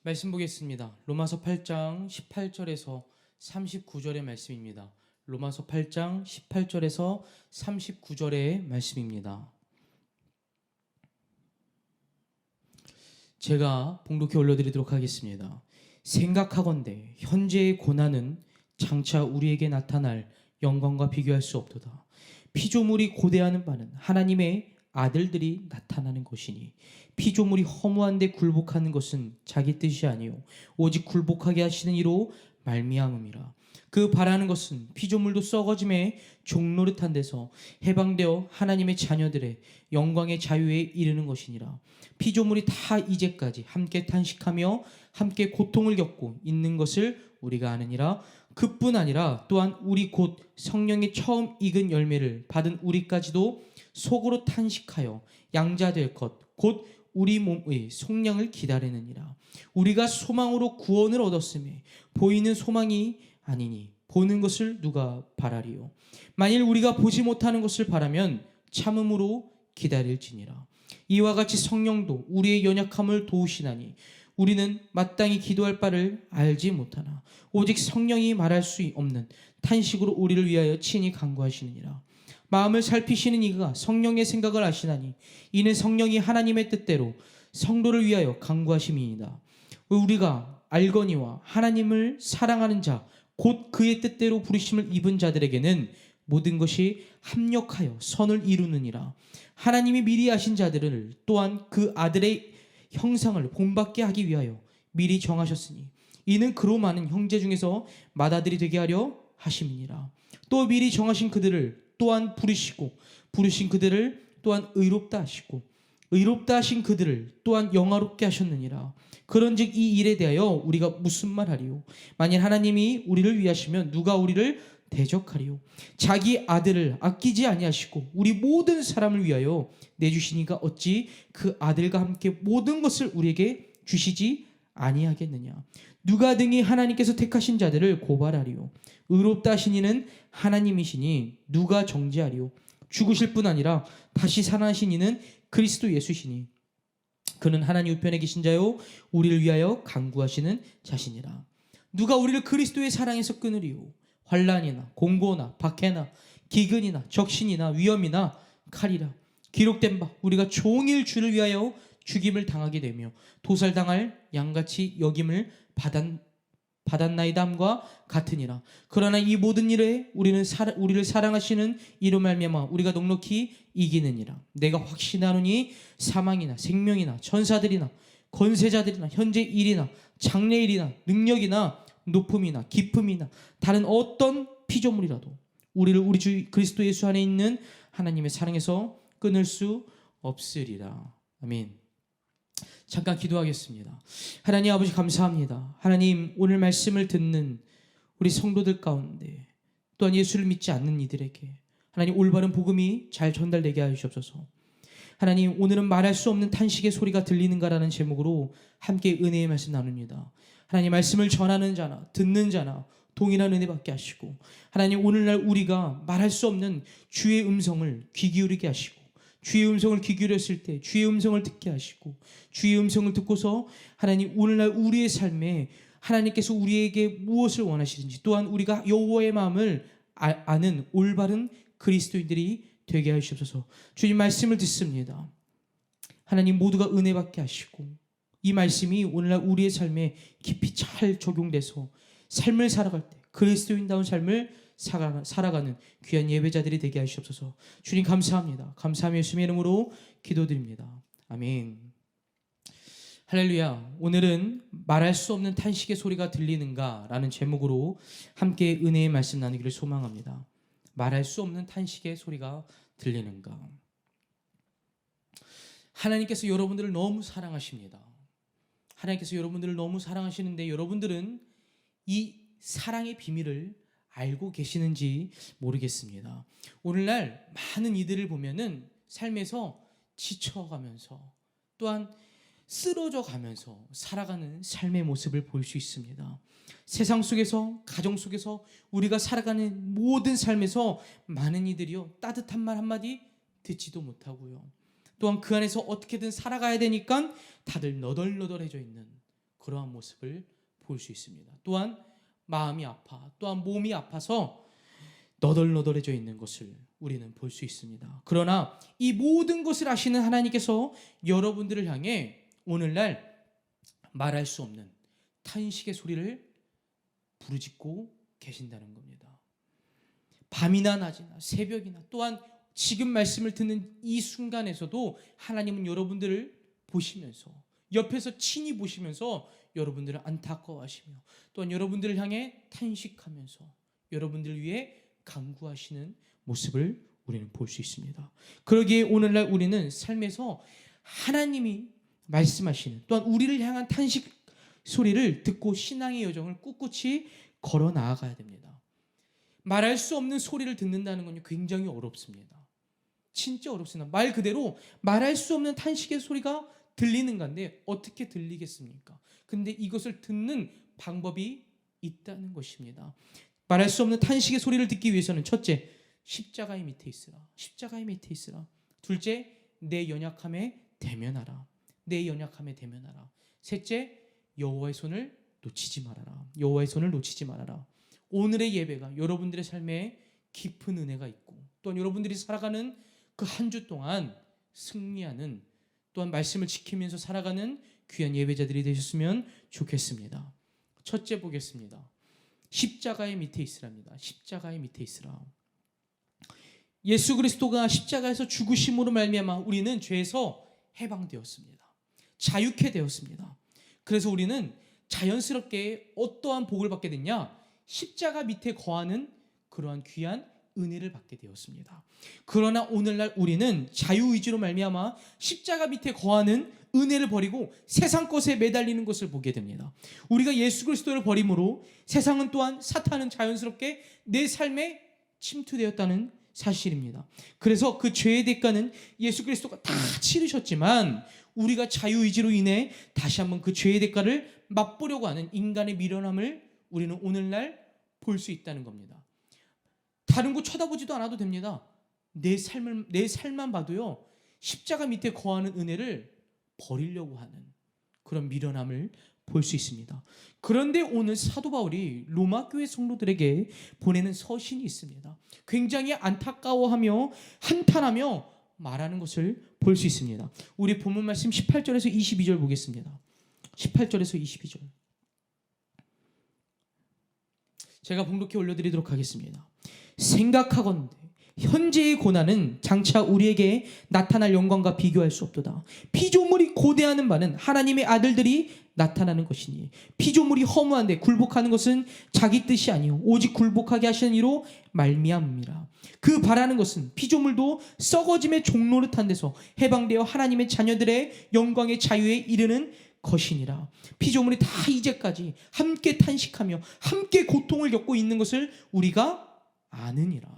말씀 보겠습니다. 로마서 8장 18절에서 39절의 말씀입니다. 로마서 8장 18절에서 39절의 말씀입니다. 제가 봉독해 올려드리도록 하겠습니다. 생각하건대 현재의 고난은 장차 우리에게 나타날 영광과 비교할 수 없도다. 피조물이 고대하는 바는 하나님의 아들들이 나타나는 것이니 피조물이 허무한데 굴복하는 것은 자기 뜻이 아니요 오직 굴복하게 하시는 이로 말미암음이라. 그 바라는 것은 피조물도 썩어짐에 종노릇한 데서 해방되어 하나님의 자녀들의 영광의 자유에 이르는 것이니라. 피조물이 다 이제까지 함께 탄식하며 함께 고통을 겪고 있는 것을 우리가 아느니라. 그뿐 아니라 또한 우리 곧 성령의 처음 익은 열매를 받은 우리까지도 속으로 탄식하여 양자될 것 곧 우리 몸의 속량을 기다리느니라. 우리가 소망으로 구원을 얻었음에 보이는 소망이 아니니 보는 것을 누가 바라리요. 만일 우리가 보지 못하는 것을 바라면 참음으로 기다릴지니라. 이와 같이 성령도 우리의 연약함을 도우시나니 우리는 마땅히 기도할 바를 알지 못하나 오직 성령이 말할 수 없는 탄식으로 우리를 위하여 친히 간구하시느니라. 마음을 살피시는 이가 성령의 생각을 아시나니 이는 성령이 하나님의 뜻대로 성도를 위하여 간구하심이니이다. 우리가 알거니와 하나님을 사랑하는 자 곧 그의 뜻대로 부르심을 입은 자들에게는 모든 것이 합력하여 선을 이루느니라. 하나님이 미리 아신 자들을 또한 그 아들의 형상을 본받게 하기 위하여 미리 정하셨으니 이는 그로 많은 형제 중에서 맏아들이 되게 하려 하심이니라. 또 미리 정하신 그들을 또한 부르시고 부르신 그들을 또한 의롭다 하시고 의롭다 하신 그들을 또한 영화롭게 하셨느니라. 그런즉 이 일에 대하여 우리가 무슨 말하리요? 만일 하나님이 우리를 위하시면 누가 우리를 대적하리요? 자기 아들을 아끼지 아니하시고 우리 모든 사람을 위하여 내주시니가 어찌 그 아들과 함께 모든 것을 우리에게 주시지 아니하겠느냐? 누가 등이 하나님께서 택하신 자들을 고발하리요? 의롭다 하신 이는 하나님이시니 누가 정죄하리요? 죽으실 뿐 아니라 다시 살아나신 이는 그리스도 예수시니 그는 하나님 우편에 계신 자요 우리를 위하여 간구하시는 자시니라. 누가 우리를 그리스도의 사랑에서 끊으리요? 환난이나 공고나 박해나 기근이나 적신이나 위험이나 칼이라. 기록된 바 우리가 종일 주를 위하여 죽임을 당하게 되며 도살당할 양같이 여김을 받았나이다함과 같으니라. 그러나 이 모든 일에 우리를 사랑하시는 이로 말미암아 우리가 넉넉히 이기느니라. 내가 확신하노니 사망이나 생명이나 천사들이나 권세자들이나 현재 일이나 장래 일이나 능력이나 높음이나 깊음이나 다른 어떤 피조물이라도 우리를 우리 주 그리스도 예수 안에 있는 하나님의 사랑에서 끊을 수 없으리라. 아멘. 잠깐 기도하겠습니다. 하나님 아버지 감사합니다. 하나님 오늘 말씀을 듣는 우리 성도들 가운데 또한 예수를 믿지 않는 이들에게 하나님 올바른 복음이 잘 전달되게 하여 주옵소서. 하나님 오늘은 말할 수 없는 탄식의 소리가 들리는가라는 제목으로 함께 은혜의 말씀 나눕니다. 하나님 말씀을 전하는 자나 듣는 자나 동일한 은혜 받게 하시고 하나님 오늘날 우리가 말할 수 없는 주의 음성을 귀 기울이게 하시고 주의 음성을 귀 기울였을 때 주의 음성을 듣게 하시고 주의 음성을 듣고서 하나님 오늘날 우리의 삶에 하나님께서 우리에게 무엇을 원하시는지 또한 우리가 여호와의 마음을 아는 올바른 그리스도인들이 되게 하시옵소서. 주님 말씀을 듣습니다. 하나님 모두가 은혜 받게 하시고 이 말씀이 오늘날 우리의 삶에 깊이 잘 적용돼서 삶을 살아갈 때 그리스도인다운 삶을 살아가는 귀한 예배자들이 되게 하시옵소서. 주님 감사합니다. 감사하며 예수님의 이름으로 기도드립니다. 아멘. 할렐루야. 오늘은 말할 수 없는 탄식의 소리가 들리는가 라는 제목으로 함께 은혜의 말씀 나누기를 소망합니다. 말할 수 없는 탄식의 소리가 들리는가. 하나님께서 여러분들을 너무 사랑하십니다. 하나님께서 여러분들을 너무 사랑하시는데 여러분들은 이 사랑의 비밀을 알고 계시는지 모르겠습니다. 오늘날 많은 이들을 보면은 삶에서 지쳐가면서 또한 쓰러져 가면서 살아가는 삶의 모습을 볼 수 있습니다. 세상 속에서 가정 속에서 우리가 살아가는 모든 삶에서 많은 이들이요 따뜻한 말 한마디 듣지도 못하고요. 또한 그 안에서 어떻게든 살아가야 되니까 다들 너덜너덜해져 있는 그러한 모습을 볼 수 있습니다. 또한 마음이 아파, 또한 몸이 아파서 너덜너덜해져 있는 것을 우리는 볼 수 있습니다. 그러나 이 모든 것을 아시는 하나님께서 여러분들을 향해 오늘날 말할 수 없는 탄식의 소리를 부르짖고 계신다는 겁니다. 밤이나 낮이나 새벽이나 또한 지금 말씀을 듣는 이 순간에서도 하나님은 여러분들을 보시면서 옆에서 친히 보시면서 여러분들을 안타까워하시며 또한 여러분들을 향해 탄식하면서 여러분들을 위해 간구하시는 모습을 우리는 볼 수 있습니다. 그러기에 오늘날 우리는 삶에서 하나님이 말씀하시는 또한 우리를 향한 탄식 소리를 듣고 신앙의 여정을 꿋꿋이 걸어 나아가야 됩니다. 말할 수 없는 소리를 듣는다는 건 굉장히 어렵습니다. 진짜 어렵습니다. 말 그대로 말할 수 없는 탄식의 소리가 들리는 건데 어떻게 들리겠습니까? 근데 이것을 듣는 방법이 있다는 것입니다. 말할 수 없는 탄식의 소리를 듣기 위해서는 첫째, 십자가의 밑에 있으라. 십자가의 밑에 있으라. 둘째, 내 연약함에 대면하라. 내 연약함에 대면하라. 셋째, 여호와의 손을 놓치지 말아라. 여호와의 손을 놓치지 말아라. 오늘의 예배가 여러분들의 삶에 깊은 은혜가 있고 또한 여러분들이 살아가는 그 한 주 동안 승리하는 또한 말씀을 지키면서 살아가는 귀한 예배자들이 되셨으면 좋겠습니다. 첫째 보겠습니다. 십자가의 밑에 있으랍니다. 십자가의 밑에 있으라. 예수 그리스도가 십자가에서 죽으심으로 말미암아 우리는 죄에서 해방되었습니다. 자유케 되었습니다. 그래서 우리는 자연스럽게 어떠한 복을 받게 됐냐? 십자가 밑에 거하는 그러한 귀한 은혜를 받게 되었습니다. 그러나 오늘날 우리는 자유의지로 말미암아 십자가 밑에 거하는 은혜를 버리고 세상 것에 매달리는 것을 보게 됩니다. 우리가 예수 그리스도를 버림으로 세상은 또한 사탄은 자연스럽게 내 삶에 침투되었다는 사실입니다. 그래서 그 죄의 대가는 예수 그리스도가 다 치르셨지만 우리가 자유의지로 인해 다시 한번 그 죄의 대가를 맛보려고 하는 인간의 미련함을 우리는 오늘날 볼 수 있다는 겁니다. 다른 곳 쳐다보지도 않아도 됩니다. 내 삶만 봐도요, 십자가 밑에 거하는 은혜를 버리려고 하는 그런 미련함을 볼 수 있습니다. 그런데 오늘 사도 바울이 로마 교회 성도들에게 보내는 서신이 있습니다. 굉장히 안타까워하며 한탄하며 말하는 것을 볼 수 있습니다. 우리 본문 말씀 18절에서 22절 보겠습니다. 18절에서 22절. 제가 봉독해 올려드리도록 하겠습니다. 생각하건대 현재의 고난은 장차 우리에게 나타날 영광과 비교할 수 없도다. 피조물이 고대하는 바는 하나님의 아들들이 나타나는 것이니 피조물이 허무한데 굴복하는 것은 자기 뜻이 아니요 오직 굴복하게 하시는 이로 말미암음이라. 그 바라는 것은 피조물도 썩어짐의 종노릇한 데서 해방되어 하나님의 자녀들의 영광의 자유에 이르는 것이니라. 피조물이 다 이제까지 함께 탄식하며 함께 고통을 겪고 있는 것을 우리가 아느니라.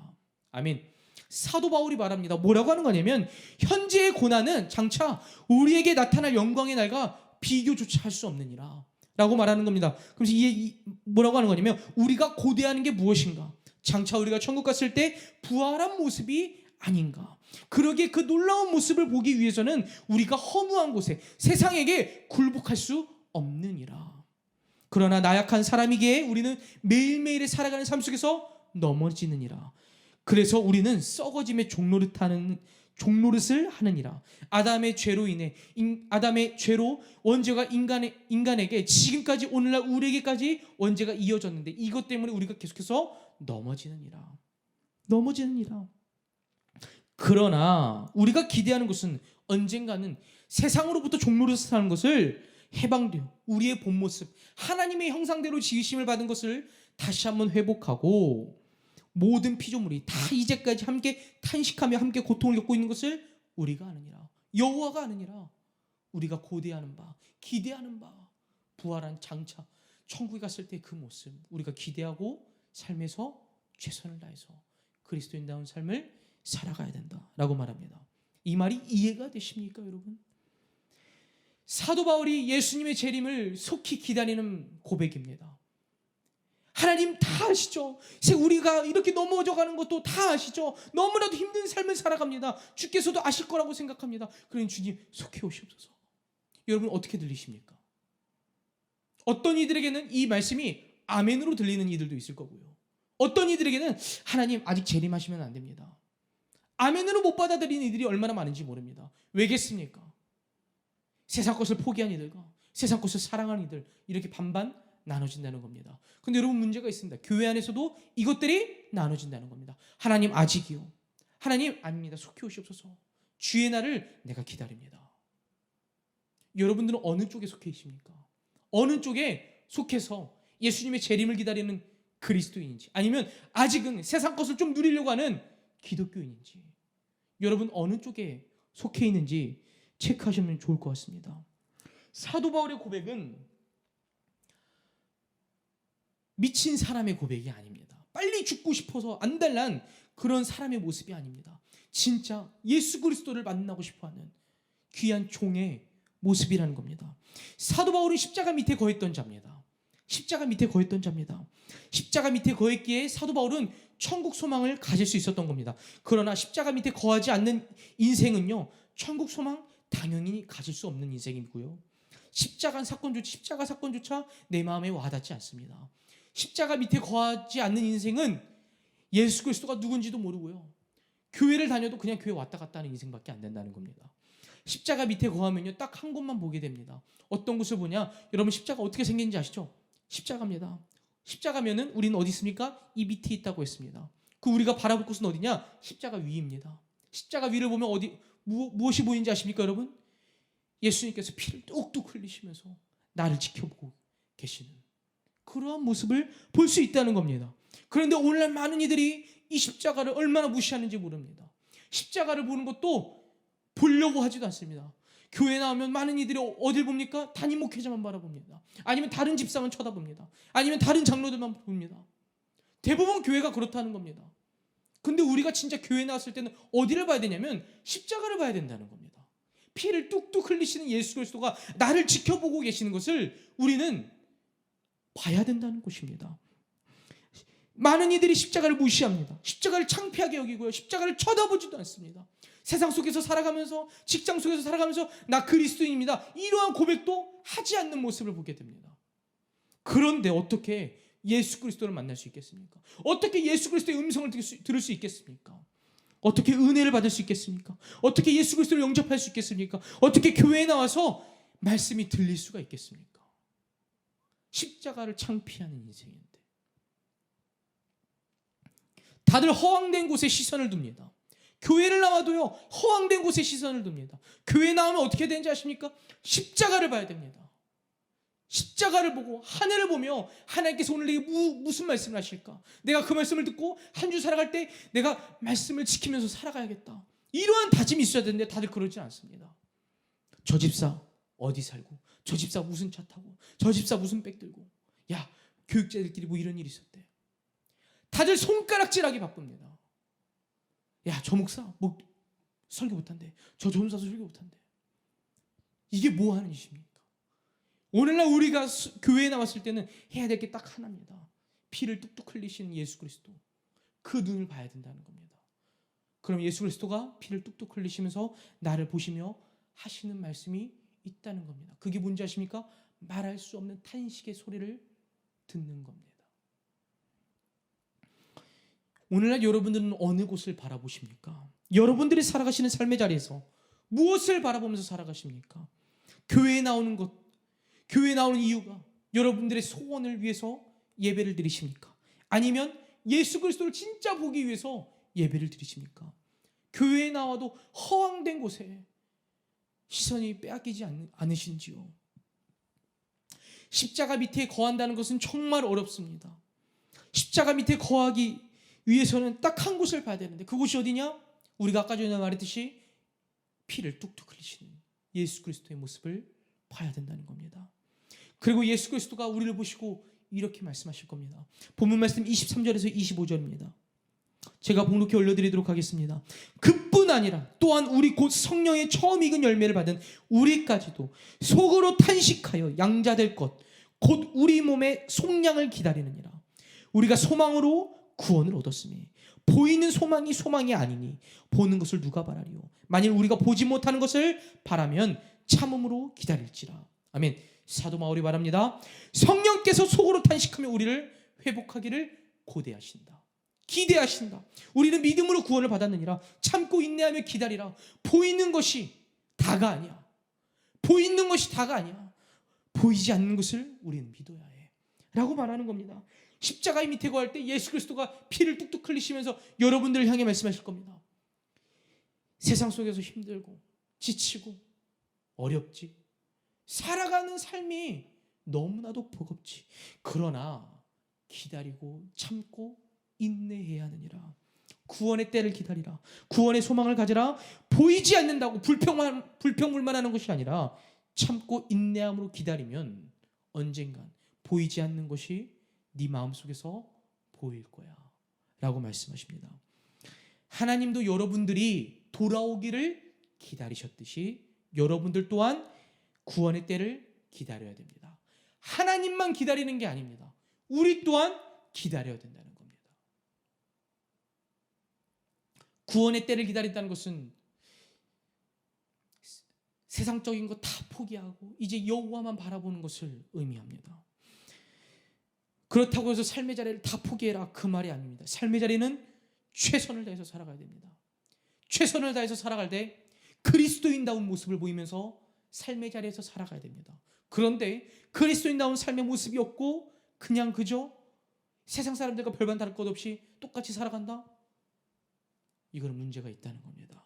아멘. 사도 바울이 말합니다. 뭐라고 하는 거냐면 현재의 고난은 장차 우리에게 나타날 영광의 날과 비교조차 할 수 없느니라 라고 말하는 겁니다. 그래서 뭐라고 하는 거냐면 우리가 고대하는 게 무엇인가? 장차 우리가 천국 갔을 때 부활한 모습이 아닌가? 그러기에 그 놀라운 모습을 보기 위해서는 우리가 허무한 곳에 세상에게 굴복할 수 없느니라. 그러나 나약한 사람이기에 우리는 매일매일의 살아가는 삶 속에서 넘어지느니라. 그래서 우리는 썩어짐의 종노릇을 하느니라. 아담의 죄로 인해 아담의 죄로 원죄가 인간에게 지금까지 오늘날 우리에게까지 원죄가 이어졌는데 이것 때문에 우리가 계속해서 넘어지느니라. 그러나 우리가 기대하는 것은 언젠가는 세상으로부터 종노릇을 하는 것을 해방되어 우리의 본 모습 하나님의 형상대로 지으심을 받은 것을 다시 한번 회복하고 모든 피조물이 다 이제까지 함께 탄식하며 함께 고통을 겪고 있는 것을 우리가 아느니라. 여호와가 아느니라. 우리가 고대하는 바 기대하는 바 부활한 장차 천국에 갔을 때 그 모습 우리가 기대하고 삶에서 최선을 다해서 그리스도인다운 삶을 살아가야 된다라고 말합니다. 이 말이 이해가 되십니까, 여러분? 사도 바울이 예수님의 재림을 속히 기다리는 고백입니다. 하나님 다 아시죠? 우리가 이렇게 넘어져 가는 것도 다 아시죠? 너무나도 힘든 삶을 살아갑니다. 주께서도 아실 거라고 생각합니다. 그러니 주님 속히 오시옵소서. 여러분 어떻게 들리십니까? 어떤 이들에게는 이 말씀이 아멘으로 들리는 이들도 있을 거고요. 어떤 이들에게는 하나님 아직 재림하시면 안 됩니다. 아멘으로 못 받아들이는 이들이 얼마나 많은지 모릅니다. 왜겠습니까? 세상 것을 포기한 이들과 세상 것을 사랑하는 이들, 이렇게 반반 나눠진다는 겁니다. 근데 여러분, 문제가 있습니다. 교회 안에서도 이것들이 나눠진다는 겁니다. 하나님 아직이요. 하나님 아닙니다. 속히 오시옵소서. 주의 날을 내가 기다립니다. 여러분들은 어느 쪽에 속해 있습니까? 어느 쪽에 속해서 예수님의 재림을 기다리는 그리스도인인지, 아니면 아직은 세상 것을 좀 누리려고 하는 기독교인인지, 여러분 어느 쪽에 속해 있는지 체크하시면 좋을 것 같습니다. 사도 바울의 고백은 미친 사람의 고백이 아닙니다. 빨리 죽고 싶어서 안달난 그런 사람의 모습이 아닙니다. 진짜 예수 그리스도를 만나고 싶어하는 귀한 종의 모습이라는 겁니다. 사도 바울은 십자가 밑에 거했던 자입니다. 십자가 밑에 거했던 자입니다. 십자가 밑에 거했기에 사도 바울은 천국 소망을 가질 수 있었던 겁니다. 그러나 십자가 밑에 거하지 않는 인생은요, 천국 소망 당연히 가질 수 없는 인생이고요. 십자가 사건조차 내 마음에 와닿지 않습니다. 십자가 밑에 거하지 않는 인생은 예수 그리스도가 누군지도 모르고요, 교회를 다녀도 그냥 교회 왔다 갔다 하는 인생밖에 안 된다는 겁니다. 십자가 밑에 거하면요, 딱 한 곳만 보게 됩니다. 어떤 곳을 보냐? 여러분, 십자가 어떻게 생긴지 아시죠? 십자가입니다. 십자가면은 우리는 어디 있습니까? 이 밑에 있다고 했습니다. 그 우리가 바라볼 곳은 어디냐? 십자가 위입니다. 십자가 위를 보면 무엇이 보이는지 아십니까, 여러분? 예수님께서 피를 뚝뚝 흘리시면서 나를 지켜보고 계시는 그러한 모습을 볼 수 있다는 겁니다. 그런데 오늘날 많은 이들이 이 십자가를 얼마나 무시하는지 모릅니다. 십자가를 보는 것도 보려고 하지도 않습니다. 교회 나오면 많은 이들이 어딜 봅니까? 담임 목회자만 바라봅니다. 아니면 다른 집사만 쳐다봅니다. 아니면 다른 장로들만 봅니다. 대부분 교회가 그렇다는 겁니다. 근데 우리가 진짜 교회 나왔을 때는 어디를 봐야 되냐면 십자가를 봐야 된다는 겁니다. 피를 뚝뚝 흘리시는 예수 그리스도가 나를 지켜보고 계시는 것을 우리는 봐야 된다는 것입니다. 많은 이들이 십자가를 무시합니다. 십자가를 창피하게 여기고요, 십자가를 쳐다보지도 않습니다. 세상 속에서 살아가면서, 직장 속에서 살아가면서 나 그리스도인입니다, 이러한 고백도 하지 않는 모습을 보게 됩니다. 그런데 어떻게 예수 그리스도를 만날 수 있겠습니까? 어떻게 예수 그리스도의 음성을 들을 수 있겠습니까? 어떻게 은혜를 받을 수 있겠습니까? 어떻게 예수 그리스도를 영접할 수 있겠습니까? 어떻게 교회에 나와서 말씀이 들릴 수가 있겠습니까? 십자가를 창피하는 인생인데 다들 허황된 곳에 시선을 둡니다. 교회를 나와도요, 허황된 곳에 시선을 둡니다. 교회 나오면 어떻게 되는지 아십니까? 십자가를 봐야 됩니다. 십자가를 보고 하늘을 보며 하나님께서 오늘 내게 무슨 말씀을 하실까? 내가 그 말씀을 듣고 한 주 살아갈 때 내가 말씀을 지키면서 살아가야겠다, 이러한 다짐이 있어야 되는데 다들 그러지 않습니다. 저 집사 어디 살고, 저 집사 무슨 차 타고, 저 집사 무슨 백 들고, 야 교육자들끼리 뭐 이런 일이 있었대. 다들 손가락질하기 바쁩니다. 야 저 목사 뭐 설교 못한대, 저 전사도 설교 못한대. 이게 뭐 하는 짓입니까? 오늘날 우리가 교회에 나왔을 때는 해야 될 게 딱 하나입니다. 피를 뚝뚝 흘리시는 예수 그리스도, 그 눈을 봐야 된다는 겁니다. 그럼 예수 그리스도가 피를 뚝뚝 흘리시면서 나를 보시며 하시는 말씀이 있다는 겁니다. 그게 뭔지 아십니까? 말할 수 없는 탄식의 소리를 듣는 겁니다. 오늘날 여러분들은 어느 곳을 바라보십니까? 여러분들이 살아가시는 삶의 자리에서 무엇을 바라보면서 살아가십니까? 교회에 나오는 것, 교회에 나오는 이유가 여러분들의 소원을 위해서 예배를 드리십니까? 아니면 예수 그리스도를 진짜 보기 위해서 예배를 드리십니까? 교회에 나와도 허황된 곳에 시선이 빼앗기지 않으신지요? 십자가 밑에 거한다는 것은 정말 어렵습니다. 십자가 밑에 거하기 위해서는 딱 한 곳을 봐야 되는데 그곳이 어디냐? 우리가 아까 전에 말했듯이 피를 뚝뚝 흘리시는 예수 그리스도의 모습을 봐야 된다는 겁니다. 그리고 예수 그리스도가 우리를 보시고 이렇게 말씀하실 겁니다. 본문 말씀 23절에서 25절입니다. 제가 봉독해 올려드리도록 하겠습니다. 그뿐 아니라 또한 우리 곧 성령의 처음 익은 열매를 받은 우리까지도 속으로 탄식하여 양자될 것 곧 우리 몸의 속량을 기다리느니라. 우리가 소망으로 구원을 얻었으니 보이는 소망이 소망이 아니니 보는 것을 누가 바라리요. 만일 우리가 보지 못하는 것을 바라면 참음으로 기다릴지라. 아멘. 사도 바울이 말합니다. 성령께서 속으로 탄식하며 우리를 회복하기를 고대하신다. 기대하신다. 우리는 믿음으로 구원을 받았느니라. 참고 인내하며 기다리라. 보이는 것이 다가 아니야. 보이는 것이 다가 아니야. 보이지 않는 것을 우리는 믿어야 해 라고 말하는 겁니다. 십자가의 밑에 거할 때 예수 그리스도가 피를 뚝뚝 흘리시면서 여러분들을 향해 말씀하실 겁니다. 세상 속에서 힘들고 지치고 어렵지, 살아가는 삶이 너무나도 버겁지. 그러나 기다리고 참고 인내해야 하느니라. 구원의 때를 기다리라. 구원의 소망을 가지라. 보이지 않는다고 불평불만하는 것이 아니라 참고 인내함으로 기다리면 언젠간 보이지 않는 것이 네 마음속에서 보일 거야 라고 말씀하십니다. 하나님도 여러분들이 돌아오기를 기다리셨듯이 여러분들 또한 구원의 때를 기다려야 됩니다. 하나님만 기다리는 게 아닙니다. 우리 또한 기다려야 된다는 겁니다. 구원의 때를 기다린다는 것은 세상적인 거 다 포기하고 이제 여호와만 바라보는 것을 의미합니다. 그렇다고 해서 삶의 자리를 다 포기해라, 그 말이 아닙니다. 삶의 자리는 최선을 다해서 살아가야 됩니다. 최선을 다해서 살아갈 때 그리스도인다운 모습을 보이면서 삶의 자리에서 살아가야 됩니다. 그런데 그리스도인다운 삶의 모습이 없고 그냥 그저 세상 사람들과 별반 다를 것 없이 똑같이 살아간다? 이거는 문제가 있다는 겁니다.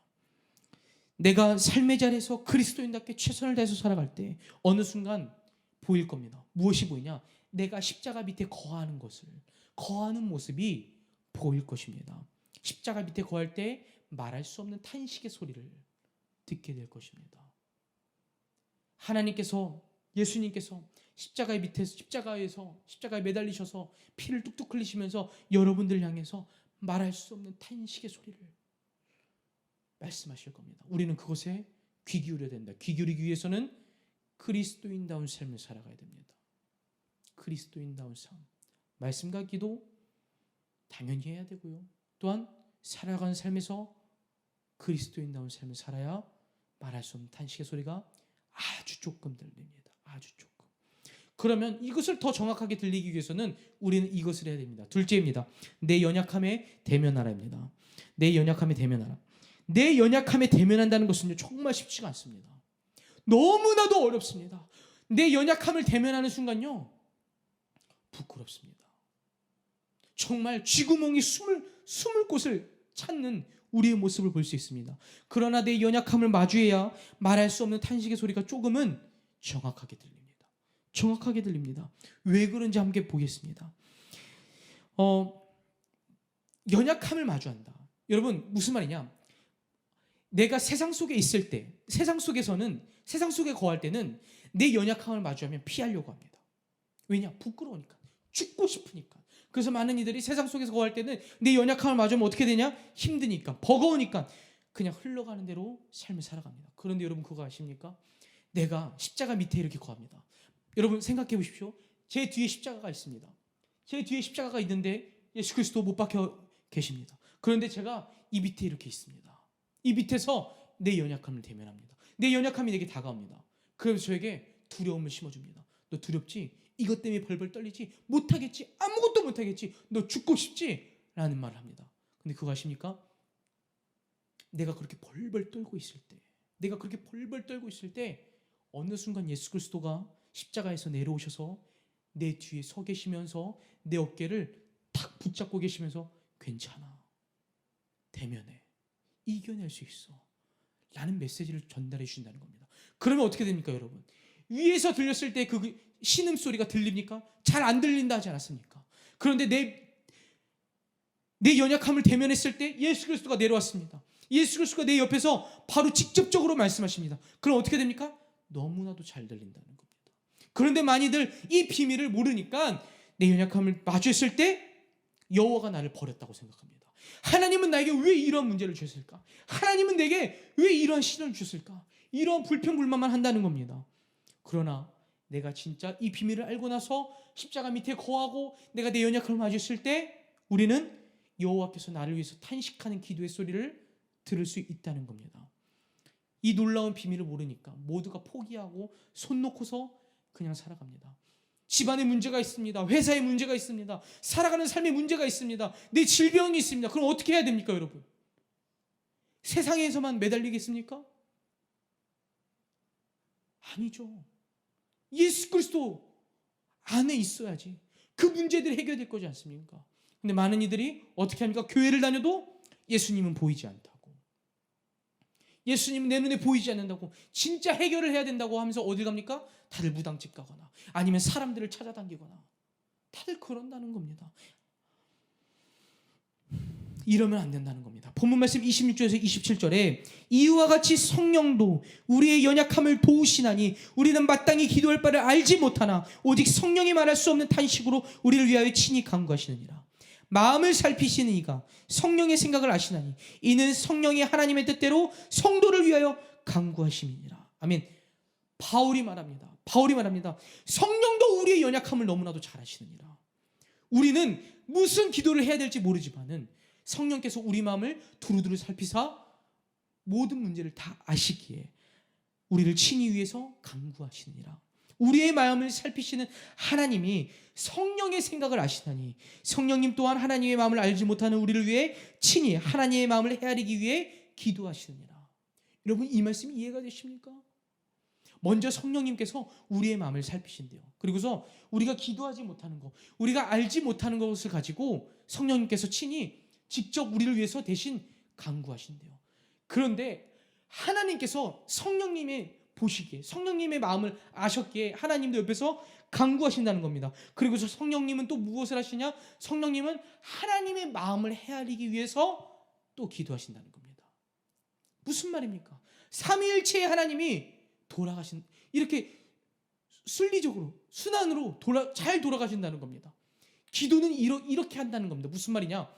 내가 삶의 자리에서 그리스도인답게 최선을 다해서 살아갈 때 어느 순간 보일 겁니다. 무엇이 보이냐? 내가 십자가 밑에 거하는 모습이 보일 것입니다. 십자가 밑에 거할 때 말할 수 없는 탄식의 소리를 듣게 될 것입니다. 하나님께서, 예수님께서 십자가에 매달리셔서 피를 뚝뚝 흘리시면서 여러분들 향해서 말할 수 없는 탄식의 소리를 말씀하실 겁니다. 우리는 그것에 귀 기울여야 된다. 귀 기울이기 위해서는 그리스도인다운 삶을 살아가야 됩니다. 그리스도인다운 삶, 말씀과 기도 당연히 해야 되고요. 또한 살아가는 삶에서 그리스도인다운 삶을 살아야 말할 수 없는 탄식의 소리가 아주 조금 들립니다. 아주 조금. 그러면 이것을 더 정확하게 들리기 위해서는 우리는 이것을 해야 됩니다. 둘째입니다. 내 연약함에 대면하라입니다. 내 연약함에 대면하라. 내 연약함에 대면한다는 것은 정말 쉽지가 않습니다. 너무나도 어렵습니다. 내 연약함을 대면하는 순간요, 부끄럽습니다. 정말 쥐구멍이 숨을 곳을 찾는 우리의 모습을 볼 수 있습니다. 그러나 내 연약함을 마주해야 말할 수 없는 탄식의 소리가 조금은 정확하게 들립니다. 정확하게 들립니다. 왜 그런지 함께 보겠습니다. 연약함을 마주한다. 여러분, 무슨 말이냐? 내가 세상 속에 있을 때, 세상 속에 거할 때는 내 연약함을 마주하면 피하려고 합니다. 왜냐? 부끄러우니까, 죽고 싶으니까. 그래서 많은 이들이 세상 속에서 거할 때는 내 연약함을 마주하면 어떻게 되냐? 힘드니까, 버거우니까 그냥 흘러가는 대로 삶을 살아갑니다. 그런데 여러분 그거 아십니까? 내가 십자가 밑에 이렇게 거합니다. 여러분 생각해 보십시오. 제 뒤에 십자가가 있습니다. 제 뒤에 십자가가 있는데 예수 그리스도 못 박혀 계십니다. 그런데 제가 이 밑에 이렇게 있습니다. 이 밑에서 내 연약함을 대면합니다. 내 연약함이 내게 다가옵니다. 그래서 저에게 두려움을 심어줍니다. 너 두렵지? 이것 때문에 벌벌 떨리지? 못하겠지? 아무것도 못하겠지? 너 죽고 싶지? 라는 말을 합니다. 근데 그거 아십니까? 내가 그렇게 벌벌 떨고 있을 때 어느 순간 예수 그리스도가 십자가에서 내려오셔서 내 뒤에 서 계시면서 내 어깨를 탁 붙잡고 계시면서 괜찮아, 대면해, 이겨낼 수 있어 라는 메시지를 전달해 주신다는 겁니다. 그러면 어떻게 됩니까 여러분? 위에서 들렸을 때 그 신음소리가 들립니까? 잘 안 들린다 하지 않았습니까? 그런데 내 연약함을 대면했을 때 예수 그리스도가 내려왔습니다. 예수 그리스도가 내 옆에서 바로 직접적으로 말씀하십니다. 그럼 어떻게 됩니까? 너무나도 잘 들린다는 겁니다. 그런데 많이들 이 비밀을 모르니까 내 연약함을 마주했을 때 여호와가 나를 버렸다고 생각합니다. 하나님은 나에게 왜 이런 문제를 주셨을까? 하나님은 내게 왜 이런 시련을 주셨을까? 이런 불평불만만 한다는 겁니다. 그러나 내가 진짜 이 비밀을 알고 나서 십자가 밑에 거하고 내가 내 연약함을 마주했을 때 우리는 여호와께서 나를 위해서 탄식하는 기도의 소리를 들을 수 있다는 겁니다. 이 놀라운 비밀을 모르니까 모두가 포기하고 손 놓고서 그냥 살아갑니다. 집안에 문제가 있습니다. 회사에 문제가 있습니다. 살아가는 삶에 문제가 있습니다. 내 질병이 있습니다. 그럼 어떻게 해야 됩니까, 여러분? 세상에서만 매달리겠습니까? 아니죠. 예수 그리스도 안에 있어야지 그 문제들이 해결될 거지 않습니까? 근데 많은 이들이 어떻게 합니까? 교회를 다녀도 예수님은 보이지 않다고, 예수님은 내 눈에 보이지 않는다고, 진짜 해결을 해야 된다고 하면서 어딜 갑니까? 다들 무당집 가거나 아니면 사람들을 찾아다니거나 다들 그런다는 겁니다. 이러면 안 된다는 겁니다. 본문 말씀 26절에서 27절에 이와 같이 성령도 우리의 연약함을 도우시나니 우리는 마땅히 기도할 바를 알지 못하나 오직 성령이 말할 수 없는 탄식으로 우리를 위하여 친히 간구하시느니라. 마음을 살피시는 이가 성령의 생각을 아시나니 이는 성령이 하나님의 뜻대로 성도를 위하여 간구하심이니라. 아멘. 바울이 말합니다. 성령도 우리의 연약함을 너무나도 잘 아시느니라. 우리는 무슨 기도를 해야 될지 모르지만은 성령께서 우리 마음을 두루두루 살피사 모든 문제를 다 아시기에 우리를 친히 위해서 간구하시느니라. 우리의 마음을 살피시는 하나님이 성령의 생각을 아시다니 성령님 또한 하나님의 마음을 알지 못하는 우리를 위해 친히 하나님의 마음을 헤아리기 위해 기도하시느니라. 여러분, 이 말씀이 이해가 되십니까? 먼저 성령님께서 우리의 마음을 살피신대요. 그리고서 우리가 기도하지 못하는 것, 우리가 알지 못하는 것을 가지고 성령님께서 친히 직접 우리를 위해서 대신 간구하신대요. 그런데 하나님께서 성령님의 보시기에, 성령님의 마음을 아셨기에 하나님도 옆에서 간구하신다는 겁니다. 그리고서 성령님은 또 무엇을 하시냐? 성령님은 하나님의 마음을 헤아리기 위해서 또 기도하신다는 겁니다. 무슨 말입니까? 삼위일체의 하나님이 돌아가신, 이렇게 순리적으로 순환으로 잘 돌아가신다는 겁니다. 기도는 이렇게 한다는 겁니다. 무슨 말이냐?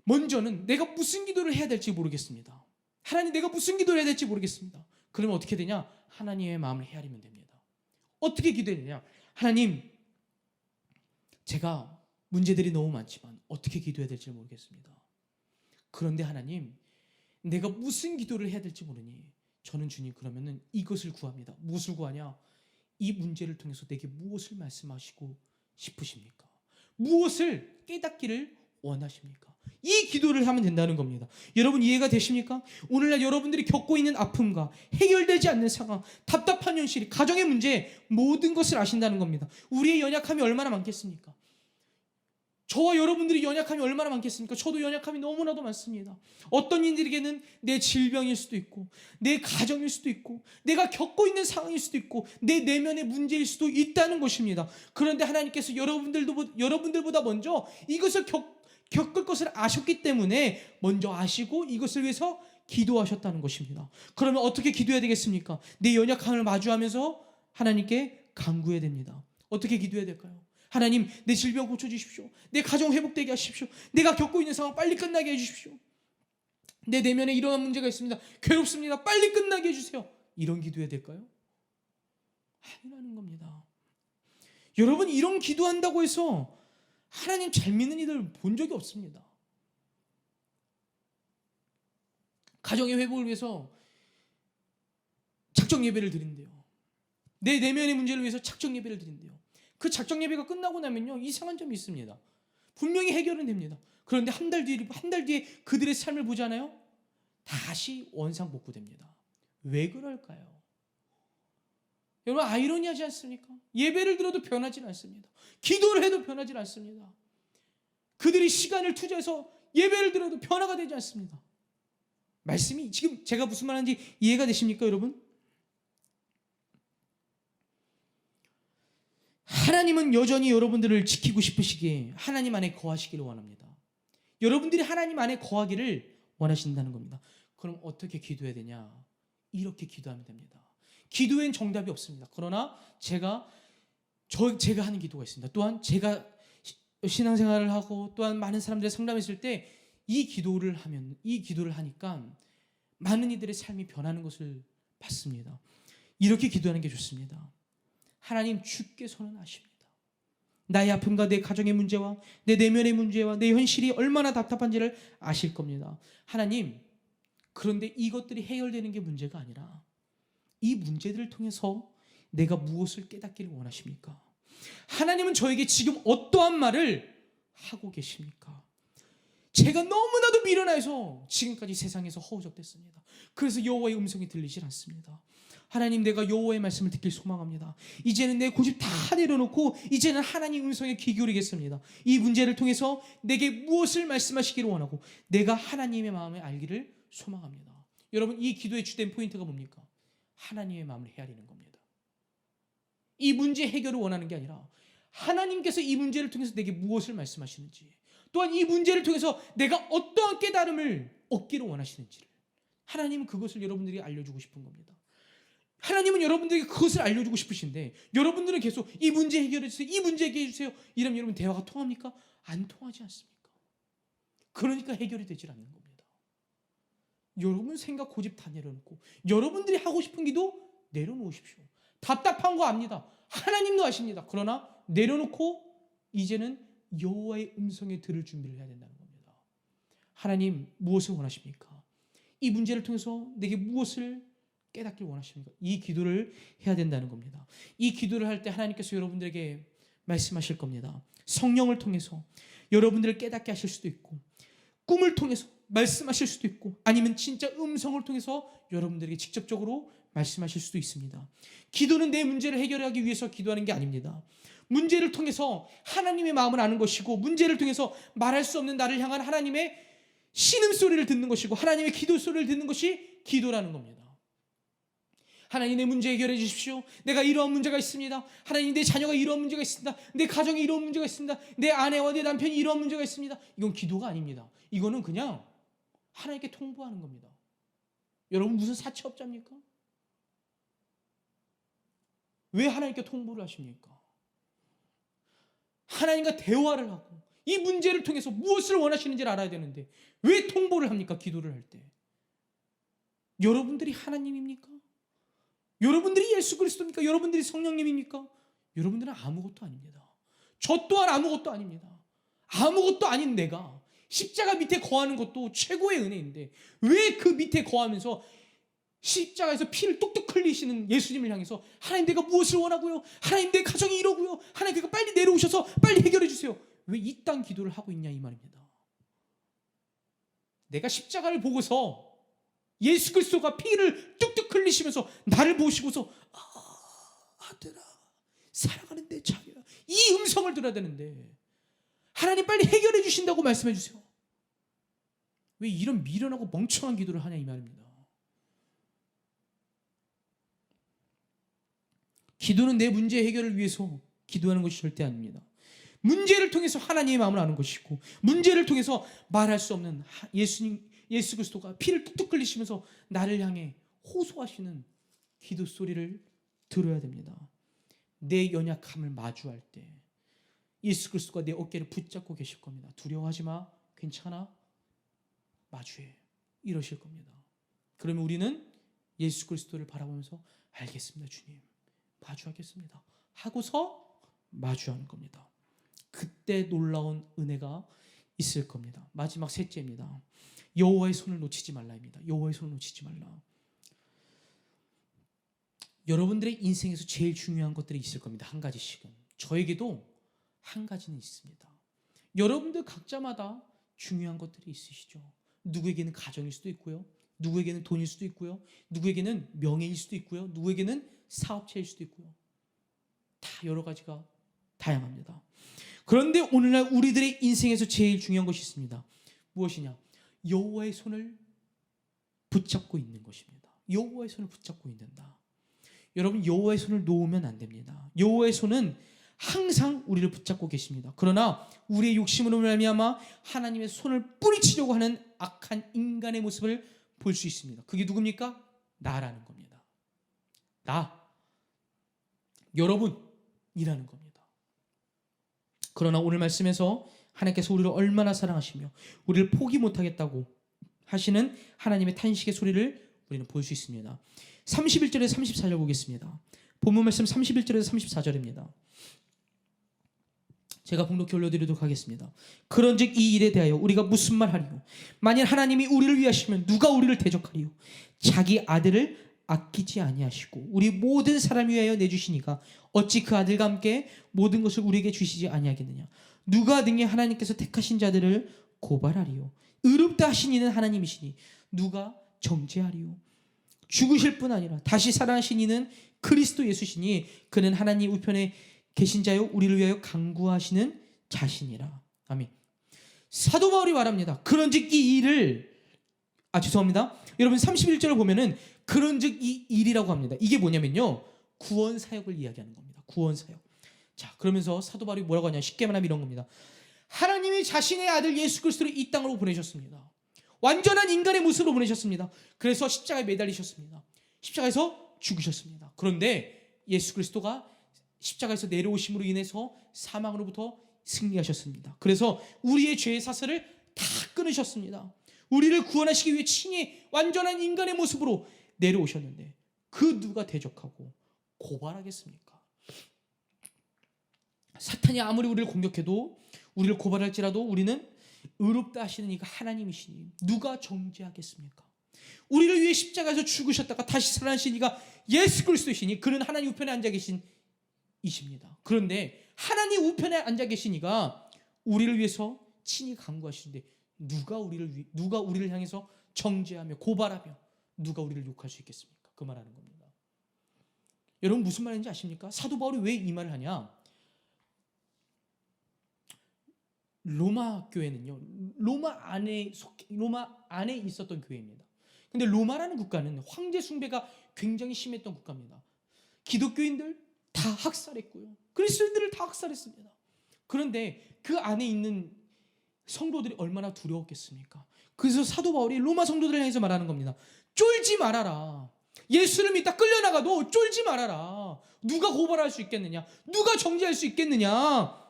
먼저는 내가 무슨 기도를 해야 될지 모르겠습니다. 하나님, 내가 무슨 기도를 해야 될지 모르겠습니다. 그러면 어떻게 되냐? 하나님의 마음을 헤아리면 됩니다. 어떻게 기도해야 되냐? 하나님, 제가 문제들이 너무 많지만 어떻게 기도해야 될지 모르겠습니다. 그런데 하나님, 내가 무슨 기도를 해야 될지 모르니 저는 주님, 그러면은 이것을 구합니다. 무엇을 구하냐? 이 문제를 통해서 내게 무엇을 말씀하시고 싶으십니까? 무엇을 깨닫기를 원하십니까? 이 기도를 하면 된다는 겁니다. 여러분, 이해가 되십니까? 오늘날 여러분들이 겪고 있는 아픔과 해결되지 않는 상황, 답답한 현실, 가정의 문제, 모든 것을 아신다는 겁니다. 우리의 연약함이 얼마나 많겠습니까? 저와 여러분들이 연약함이 얼마나 많겠습니까? 저도 연약함이 너무나도 많습니다. 어떤 이들에게는 내 질병일 수도 있고, 내 가정일 수도 있고, 내가 겪고 있는 상황일 수도 있고, 내 내면의 문제일 수도 있다는 것입니다. 그런데 하나님께서 여러분들보다 먼저 이것을 겪을 것을 아셨기 때문에 먼저 아시고 이것을 위해서 기도하셨다는 것입니다. 그러면 어떻게 기도해야 되겠습니까? 내 연약함을 마주하면서 하나님께 간구해야 됩니다. 어떻게 기도해야 될까요? 하나님, 내 질병 고쳐주십시오. 내 가정 회복되게 하십시오. 내가 겪고 있는 상황 빨리 끝나게 해주십시오. 내 내면에 이러한 문제가 있습니다. 괴롭습니다. 빨리 끝나게 해주세요. 이런 기도해야 될까요? 아니라는 겁니다. 여러분, 이런 기도한다고 해서 하나님 잘 믿는 이들 본 적이 없습니다. 가정의 회복을 위해서 작정 예배를 드린대요. 내 내면의 문제를 위해서 작정 예배를 드린대요. 그 작정 예배가 끝나고 나면요, 이상한 점이 있습니다. 분명히 해결은 됩니다. 그런데 한 달 뒤에 그들의 삶을 보잖아요. 다시 원상복구됩니다. 왜 그럴까요? 여러분, 아이러니하지 않습니까? 예배를 들어도 변하지 않습니다. 기도를 해도 변하지 않습니다. 그들이 시간을 투자해서 예배를 들어도 변화가 되지 않습니다. 말씀이 지금 제가 무슨 말하는지 이해가 되십니까, 여러분? 하나님은 여전히 여러분들을 지키고 싶으시기에 하나님 안에 거하시기를 원합니다. 여러분들이 하나님 안에 거하기를 원하신다는 겁니다. 그럼 어떻게 기도해야 되냐? 이렇게 기도하면 됩니다. 기도엔 정답이 없습니다. 그러나 제가 하는 기도가 있습니다. 또한 제가 신앙생활을 하고 또한 많은 사람들의 상담했을 때 이 기도를 하니까 많은 이들의 삶이 변하는 것을 봤습니다. 이렇게 기도하는 게 좋습니다. 하나님, 주께서는 아십니다. 나의 아픔과 내 가정의 문제와 내 내면의 문제와 내 현실이 얼마나 답답한지를 아실 겁니다. 하나님, 그런데 이것들이 해결되는 게 문제가 아니라 이 문제들을 통해서 내가 무엇을 깨닫기를 원하십니까? 하나님은 저에게 지금 어떠한 말을 하고 계십니까? 제가 너무나도 미련해서 지금까지 세상에서 허우적댔습니다. 그래서 여호와의 음성이 들리질 않습니다. 하나님, 내가 여호와의 말씀을 듣길 소망합니다. 이제는 내 고집 다 내려놓고 이제는 하나님 음성에 귀 기울이겠습니다. 이 문제를 통해서 내게 무엇을 말씀하시기를 원하고 내가 하나님의 마음을 알기를 소망합니다. 여러분, 이 기도의 주된 포인트가 뭡니까? 하나님의 마음을 헤아리는 겁니다. 이 문제 해결을 원하는 게 아니라 하나님께서 이 문제를 통해서 내게 무엇을 말씀하시는지, 또한 이 문제를 통해서 내가 어떠한 깨달음을 얻기를 원하시는지를, 하나님은 그것을 여러분들이 알려주고 싶은 겁니다. 하나님은 여러분들에게 그것을 알려주고 싶으신데 여러분들은 계속 이 문제 해결해 주세요, 이 문제 해결해 주세요 이러면 여러분 대화가 통합니까? 안 통하지 않습니까? 그러니까 해결이 되질 않는 겁니다. 여러분 생각 고집 다 내려놓고 여러분들이 하고 싶은 기도 내려놓으십시오. 답답한 거 압니다. 하나님도 아십니다. 그러나 내려놓고 이제는 여호와의 음성에 들을 준비를 해야 된다는 겁니다. 하나님, 무엇을 원하십니까? 이 문제를 통해서 내게 무엇을 깨닫길 원하십니까? 이 기도를 해야 된다는 겁니다. 이 기도를 할 때 하나님께서 여러분들에게 말씀하실 겁니다. 성령을 통해서 여러분들을 깨닫게 하실 수도 있고, 꿈을 통해서 말씀하실 수도 있고, 아니면 진짜 음성을 통해서 여러분들에게 직접적으로 말씀하실 수도 있습니다. 기도는 내 문제를 해결하기 위해서 기도하는 게 아닙니다. 문제를 통해서 하나님의 마음을 아는 것이고, 문제를 통해서 말할 수 없는 나를 향한 하나님의 신음소리를 듣는 것이고, 하나님의 기도 소리를 듣는 것이 기도라는 겁니다. 하나님, 내 문제 해결해 주십시오. 내가 이러한 문제가 있습니다. 하나님, 내 자녀가 이러한 문제가 있습니다. 내 가정에 이러한 문제가 있습니다. 내 아내와 내 남편이 이러한 문제가 있습니다. 이건 기도가 아닙니다. 이거는 그냥 하나님께 통보하는 겁니다. 여러분, 무슨 사채업자입니까? 왜 하나님께 통보를 하십니까? 하나님과 대화를 하고 이 문제를 통해서 무엇을 원하시는지를 알아야 되는데 왜 통보를 합니까? 기도를 할 때. 여러분들이 하나님입니까? 여러분들이 예수 그리스도입니까? 여러분들이 성령님입니까? 여러분들은 아무것도 아닙니다. 저 또한 아무것도 아닙니다. 아무것도 아닌 내가 십자가 밑에 거하는 것도 최고의 은혜인데 왜 그 밑에 거하면서 십자가에서 피를 뚝뚝 흘리시는 예수님을 향해서 하나님, 내가 무엇을 원하고요? 하나님, 내 가정이 이러고요? 하나님, 그러니까 빨리 내려오셔서 빨리 해결해 주세요. 왜 이딴 기도를 하고 있냐 이 말입니다. 내가 십자가를 보고서 예수 그리스도가 피를 뚝뚝 흘리시면서 나를 보시고서 아들아, 사랑하는 내 자녀야, 이 음성을 들어야 되는데 하나님 빨리 해결해 주신다고 말씀해 주세요. 왜 이런 미련하고 멍청한 기도를 하냐 이 말입니다. 기도는 내 문제 해결을 위해서 기도하는 것이 절대 아닙니다. 문제를 통해서 하나님의 마음을 아는 것이고, 문제를 통해서 말할 수 없는 예수 그리스도가 피를 뚝뚝 흘리시면서 나를 향해 호소하시는 기도 소리를 들어야 됩니다. 내 연약함을 마주할 때 예수 그리스도가 내 어깨를 붙잡고 계실 겁니다. 두려워하지 마, 괜찮아, 마주해, 이러실 겁니다. 그러면 우리는 예수 그리스도를 바라보면서 알겠습니다, 주님, 마주하겠습니다 하고서 마주하는 겁니다. 그때 놀라운 은혜가 있을 겁니다. 마지막 셋째입니다. 여호와의 손을 놓치지 말라입니다. 여호와의 손을 놓치지 말라. 여러분들의 인생에서 제일 중요한 것들이 있을 겁니다. 한 가지씩은. 저에게도 한 가지는 있습니다. 여러분들 각자마다 중요한 것들이 있으시죠. 누구에게는 가정일 수도 있고요, 누구에게는 돈일 수도 있고요, 누구에게는 명예일 수도 있고요, 누구에게는 사업체일 수도 있고요. 다 여러 가지가 다양합니다. 그런데 오늘날 우리들의 인생에서 제일 중요한 것이 있습니다. 무엇이냐? 여호와의 손을 붙잡고 있는 것입니다. 여호와의 손을 붙잡고 있는다. 여러분, 여호와의 손을 놓으면 안 됩니다. 여호와의 손은 항상 우리를 붙잡고 계십니다. 그러나 우리의 욕심으로 말미암아 하나님의 손을 뿌리치려고 하는 악한 인간의 모습을 볼 수 있습니다. 그게 누굽니까? 나라는 겁니다. 나, 여러분이라는 겁니다. 그러나 오늘 말씀에서 하나님께서 우리를 얼마나 사랑하시며 우리를 포기 못하겠다고 하시는 하나님의 탄식의 소리를 우리는 볼 수 있습니다. 31절에서 34절 보겠습니다. 본문 말씀 31절에서 34절입니다. 제가 봉독해 올려드리도록 하겠습니다. 그런즉 이 일에 대하여 우리가 무슨 말 하리요? 만일 하나님이 우리를 위하시면 누가 우리를 대적하리요? 자기 아들을 아끼지 아니하시고 우리 모든 사람 위하여 내주시니까 어찌 그 아들과 함께 모든 것을 우리에게 주시지 아니하겠느냐. 누가 등에 하나님께서 택하신 자들을 고발하리요. 의롭다 하신 이는 하나님이시니 누가 정죄하리요. 죽으실 뿐 아니라 다시 살아나신 이는 그리스도 예수시니 그는 하나님 우편에 계신 자요 우리를 위하여 간구하시는 자신이라. 아멘. 사도 바울이 말합니다. 그런즉 이 일을 죄송합니다. 여러분 31절을 보면은 그런즉 이 일이라고 합니다. 이게 뭐냐면요, 구원 사역을 이야기하는 겁니다. 구원 사역. 자, 그러면서 사도 바울이 뭐라고 하냐, 쉽게 말하면 이런 겁니다. 하나님이 자신의 아들 예수 그리스도를 이 땅으로 보내셨습니다. 완전한 인간의 모습으로 보내셨습니다. 그래서 십자가에 매달리셨습니다. 십자가에서 죽으셨습니다. 그런데 예수 그리스도가 십자가에서 내려오심으로 인해서 사망으로부터 승리하셨습니다. 그래서 우리의 죄의 사슬을 다 끊으셨습니다. 우리를 구원하시기 위해 친히 완전한 인간의 모습으로 내려오셨는데 그 누가 대적하고 고발하겠습니까? 사탄이 아무리 우리를 공격해도, 우리를 고발할지라도 우리는 의롭다 하시는 이가 하나님이시니 누가 정죄하겠습니까? 우리를 위해 십자가에서 죽으셨다가 다시 살아나신 이가 예수 그리스도이시니 그는 하나님 우편에 앉아 계신 이십니다. 그런데 하나님 우편에 앉아 계신 이가 우리를 위해서 친히 간구하시는데 누가 우리를 향해서 정죄하며 고발하며 누가 우리를 욕할 수 있겠습니까? 그 말하는 겁니다. 여러분 무슨 말인지 아십니까? 사도 바울이 왜 이 말을 하냐? 로마 교회는요, 로마 안에 있었던 교회입니다. 근데 로마라는 국가는 황제 숭배가 굉장히 심했던 국가입니다. 기독교인들 다 학살했고요, 그리스도인들을 다 학살했습니다. 그런데 그 안에 있는 성도들이 얼마나 두려웠겠습니까? 그래서 사도 바울이 로마 성도들을 향해서 말하는 겁니다. 쫄지 말아라. 예수를 믿다 끌려나가도 쫄지 말아라. 누가 고발할 수 있겠느냐? 누가 정죄할 수 있겠느냐?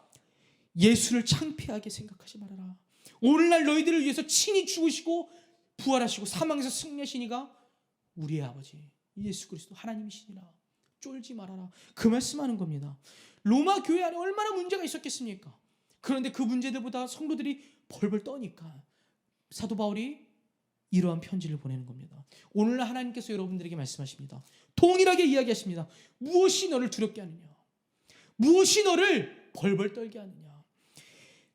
예수를 창피하게 생각하지 말아라. 오늘날 너희들을 위해서 친히 죽으시고 부활하시고 사망에서 승리하신 이가 우리의 아버지 예수 그리스도 하나님이시니라. 쫄지 말아라. 그 말씀하는 겁니다. 로마 교회 안에 얼마나 문제가 있었겠습니까? 그런데 그 문제들보다 성도들이 벌벌 떠니까 사도 바울이 이러한 편지를 보내는 겁니다. 오늘날 하나님께서 여러분들에게 말씀하십니다. 동일하게 이야기하십니다. 무엇이 너를 두렵게 하느냐? 무엇이 너를 벌벌 떨게 하느냐?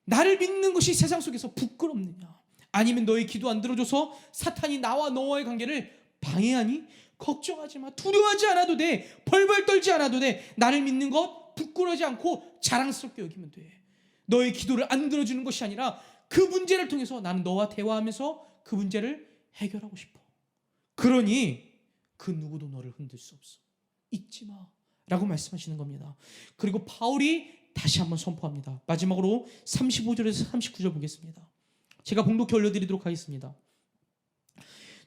나를 믿는 것이 세상 속에서 부끄럽느냐? 아니면 너의 기도 안 들어줘서 사탄이 나와 너와의 관계를 방해하니? 걱정하지 마. 두려워하지 않아도 돼. 벌벌 떨지 않아도 돼. 나를 믿는 것 부끄러워하지 않고 자랑스럽게 여기면 돼. 너의 기도를 안 들어주는 것이 아니라 그 문제를 통해서 나는 너와 대화하면서 그 문제를 해결하고 싶어. 그러니 그 누구도 너를 흔들 수 없어. 잊지 마 라고 말씀하시는 겁니다. 그리고 바울이 다시 한번 선포합니다. 마지막으로 35절에서 39절 보겠습니다. 제가 봉독해 올려드리도록 하겠습니다.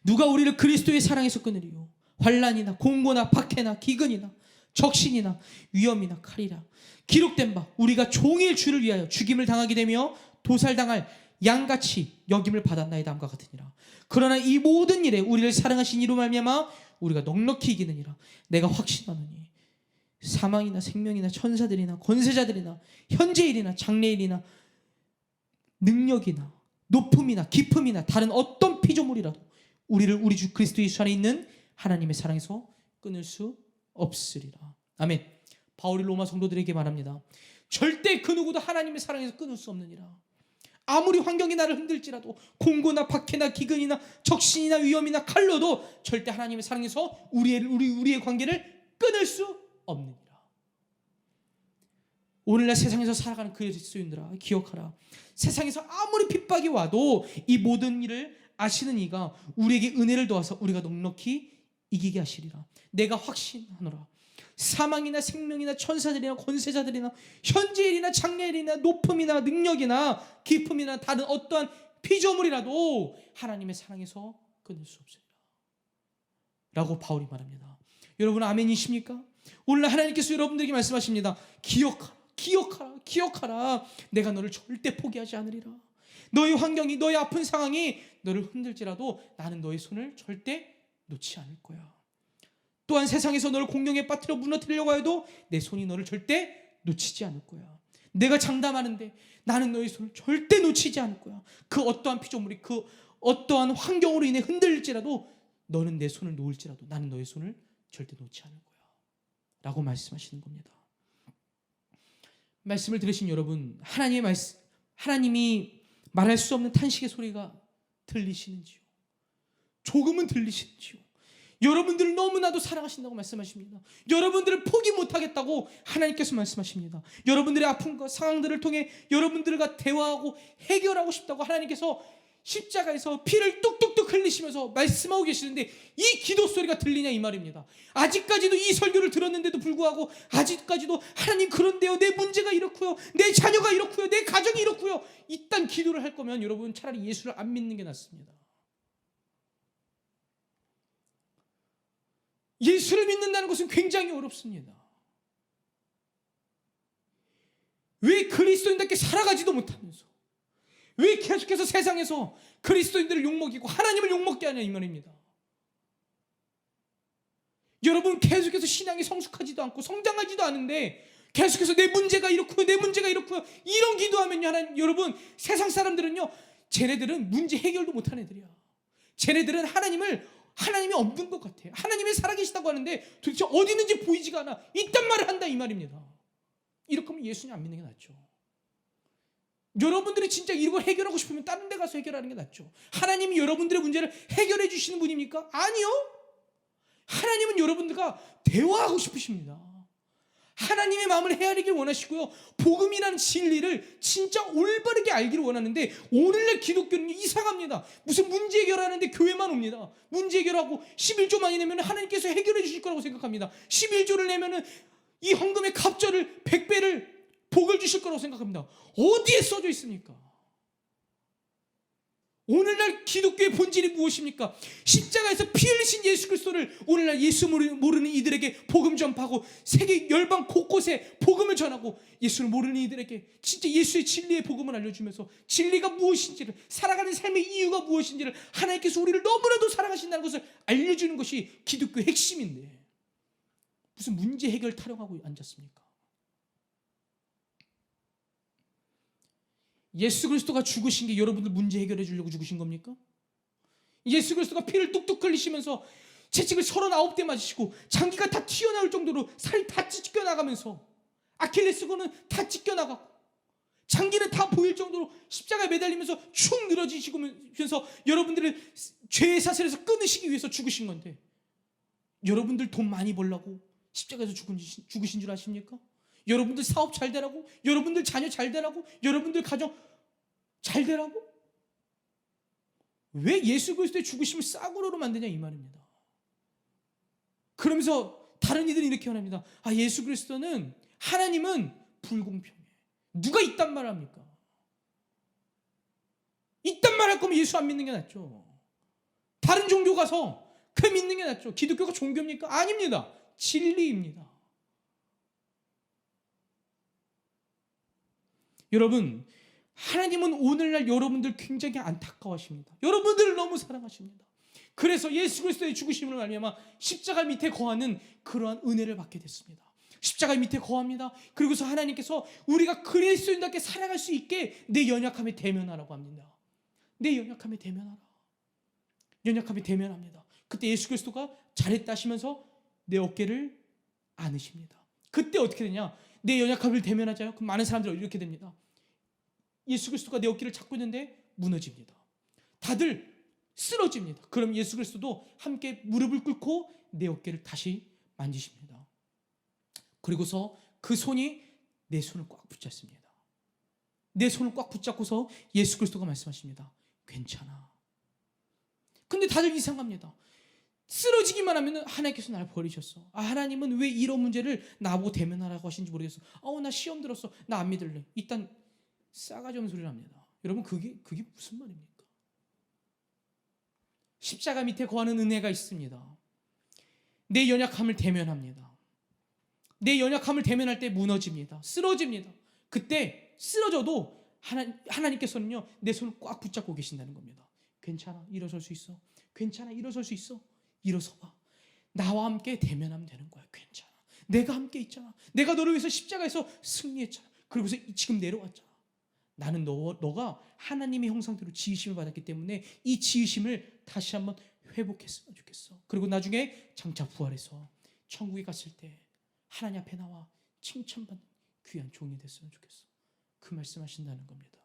누가 우리를 그리스도의 사랑에서 끊으리요? 환난이나 공고나 박해나 기근이나 적신이나 위험이나 칼이라. 기록된 바 우리가 종일 주를 위하여 죽임을 당하게 되며 도살당할 양같이 여김을 받았나이다 함과 같으니라. 그러나 이 모든 일에 우리를 사랑하신 이로 말미암아 우리가 넉넉히 이기느니라. 내가 확신하노니 사망이나 생명이나 천사들이나 권세자들이나 현재일이나 장래일이나 능력이나 높음이나 깊음이나 다른 어떤 피조물이라도 우리를 우리 주 그리스도 예수 안에 있는 하나님의 사랑에서 끊을 수 없으리라. 아멘. 바울이 로마 성도들에게 말합니다. 절대 그 누구도 하나님의 사랑에서 끊을 수 없느니라. 아무리 환경이 나를 흔들지라도 공고나 박해나 기근이나 적신이나 위험이나 칼로도 절대 하나님의 사랑에서 우리의 관계를 끊을 수 없느니라. 오늘날 세상에서 살아가는 그리스도인들아, 기억하라. 세상에서 아무리 핍박이 와도 이 모든 일을 아시는 이가 우리에게 은혜를 도와서 우리가 넉넉히 이기게 하시리라. 내가 확신하노라. 사망이나 생명이나 천사들이나 권세자들이나 현재일이나 장래일이나 높음이나 능력이나 깊음이나 다른 어떠한 피조물이라도 하나님의 사랑에서 끊을 수 없으리라 라고 바울이 말합니다. 여러분 아멘이십니까? 오늘 하나님께서 여러분들에게 말씀하십니다. 기억하라. 내가 너를 절대 포기하지 않으리라. 너의 환경이, 너의 아픈 상황이 너를 흔들지라도 나는 너의 손을 절대 놓지 않을 거야. 또한 세상에서 너를 공경에 빠뜨려 무너뜨리려고 해도 내 손이 너를 절대 놓치지 않을 거야. 내가 장담하는데 나는 너의 손을 절대 놓치지 않을 거야. 그 어떠한 피조물이 그 어떠한 환경으로 인해 흔들릴지라도 너는 내 손을 놓을지라도 나는 너의 손을 절대 놓지 않을 거야 라고 말씀하시는 겁니다. 말씀을 들으신 여러분, 하나님이 말할 수 없는 탄식의 소리가 들리시는지요? 조금은 들리시는지요? 여러분들을 너무나도 사랑하신다고 말씀하십니다. 여러분들을 포기 못하겠다고 하나님께서 말씀하십니다. 여러분들의 아픔과 상황들을 통해 여러분들과 대화하고 해결하고 싶다고 하나님께서 십자가에서 피를 뚝뚝뚝 흘리시면서 말씀하고 계시는데 이 기도 소리가 들리냐 이 말입니다. 아직까지도 이 설교를 들었는데도 불구하고 아직까지도 하나님 그런데요, 내 문제가 이렇고요, 내 자녀가 이렇고요, 내 가정이 이렇고요, 이딴 기도를 할 거면 여러분 차라리 예수를 안 믿는 게 낫습니다. 예수를 믿는다는 것은 굉장히 어렵습니다. 왜 그리스도인답게 살아가지도 못하면서 왜 계속해서 세상에서 그리스도인들을 욕먹이고 하나님을 욕먹게 하냐 이 말입니다. 여러분 계속해서 신앙이 성숙하지도 않고 성장하지도 않은데 계속해서 내 문제가 이렇고요, 내 문제가 이렇고요 이런 기도하면요, 여러분 세상 사람들은요, 쟤네들은 문제 해결도 못한 애들이야. 쟤네들은 하나님이 없는 것 같아요. 하나님이 살아계시다고 하는데 도대체 어디 있는지 보이지가 않아. 이딴 말을 한다 이 말입니다. 이렇게 하면 예수님 안 믿는 게 낫죠. 여러분들이 진짜 이걸 해결하고 싶으면 다른 데 가서 해결하는 게 낫죠. 하나님이 여러분들의 문제를 해결해 주시는 분입니까? 아니요. 하나님은 여러분들과 대화하고 싶으십니다. 하나님의 마음을 헤아리길 원하시고요, 복음이라는 진리를 진짜 올바르게 알기를 원하는데 오늘날 기독교는 이상합니다. 무슨 문제 해결하는데 교회만 옵니다. 문제 해결하고 11조 많이 내면 하나님께서 해결해 주실 거라고 생각합니다. 11조를 내면 이 헌금의 갑절을 100배를 복을 주실 거라고 생각합니다. 어디에 써져 있습니까? 오늘날 기독교의 본질이 무엇입니까? 십자가에서 피 흘리신 예수 그리스도를 오늘날 예수 모르는 이들에게 복음 전파하고 세계 열방 곳곳에 복음을 전하고 예수를 모르는 이들에게 진짜 예수의 진리의 복음을 알려주면서 진리가 무엇인지를, 살아가는 삶의 이유가 무엇인지를, 하나님께서 우리를 너무나도 사랑하신다는 것을 알려주는 것이 기독교의 핵심인데 무슨 문제 해결 타령하고 앉았습니까? 예수 그리스도가 죽으신 게 여러분들 문제 해결해 주려고 죽으신 겁니까? 예수 그리스도가 피를 뚝뚝 흘리시면서 채찍을 39대 맞으시고 장기가 다 튀어나올 정도로 살이 다 찢겨나가면서 아킬레스건은 다 찢겨나가고 장기는 다 보일 정도로 십자가에 매달리면서 축 늘어지시면서 여러분들을 죄의 사슬에서 끊으시기 위해서 죽으신 건데 여러분들 돈 많이 벌라고 십자가에서 죽으신 줄 아십니까? 여러분들 사업 잘 되라고, 여러분들 자녀 잘 되라고, 여러분들 가정 잘 되라고? 왜 예수 그리스도의 죽으심을 싸구려로 만드냐 이 말입니다. 그러면서 다른 이들은 이렇게 말합니다. 예수 그리스도는, 하나님은 불공평해. 누가 이딴 말을 합니까? 이딴 말 할 거면 예수 안 믿는 게 낫죠. 다른 종교 가서 그 믿는 게 낫죠. 기독교가 종교입니까? 아닙니다. 진리입니다. 여러분, 하나님은 오늘날 여러분들 굉장히 안타까워하십니다. 여러분들을 너무 사랑하십니다. 그래서 예수 그리스도의 죽으심으로 말미암아 십자가 밑에 거하는 그러한 은혜를 받게 됐습니다. 십자가 밑에 거합니다. 그리고서 하나님께서 우리가 그리스도인답게 살아갈 수 있게 내 연약함에 대면하라고 합니다. 내 연약함에 대면하라. 연약함에 대면합니다. 그때 예수 그리스도가 잘했다 하시면서 내 어깨를 안으십니다. 그때 어떻게 되냐? 내 연약함을 대면하자요. 그럼 많은 사람들이 이렇게 됩니다. 예수 그리스도가 내 어깨를 잡고 있는데 무너집니다. 다들 쓰러집니다. 그럼 예수 그리스도도 함께 무릎을 꿇고 내 어깨를 다시 만지십니다. 그리고서 그 손이 내 손을 꽉 붙잡습니다. 내 손을 꽉 붙잡고서 예수 그리스도가 말씀하십니다. 괜찮아. 근데 다들 이상합니다. 쓰러지기만 하면 하나님께서 나를 버리셨어. 하나님은 왜 이런 문제를 나보고 대면하라고 하신지 모르겠어. 나 시험 들었어. 나 안 믿을래. 일단 싸가지 없는 소리를 합니다. 여러분 그게 무슨 말입니까? 십자가 밑에 거하는 은혜가 있습니다. 내 연약함을 대면합니다. 내 연약함을 대면할 때 무너집니다. 쓰러집니다. 그때 쓰러져도 하나님께서는요 내 손을 꽉 붙잡고 계신다는 겁니다. 괜찮아, 일어설 수 있어. 괜찮아, 일어설 수 있어. 일어서 봐. 나와 함께 대면하면 되는 거야. 괜찮아. 내가 함께 있잖아. 내가 너를 위해서 십자가에서 승리했잖아. 그리고서 지금 내려왔잖아. 나는 너가 하나님의 형상대로 지으심을 받았기 때문에 이 지으심을 다시 한번 회복했으면 좋겠어. 그리고 나중에 장차 부활해서 천국에 갔을 때 하나님 앞에 나와 칭찬받는 귀한 종이 됐으면 좋겠어. 그 말씀하신다는 겁니다.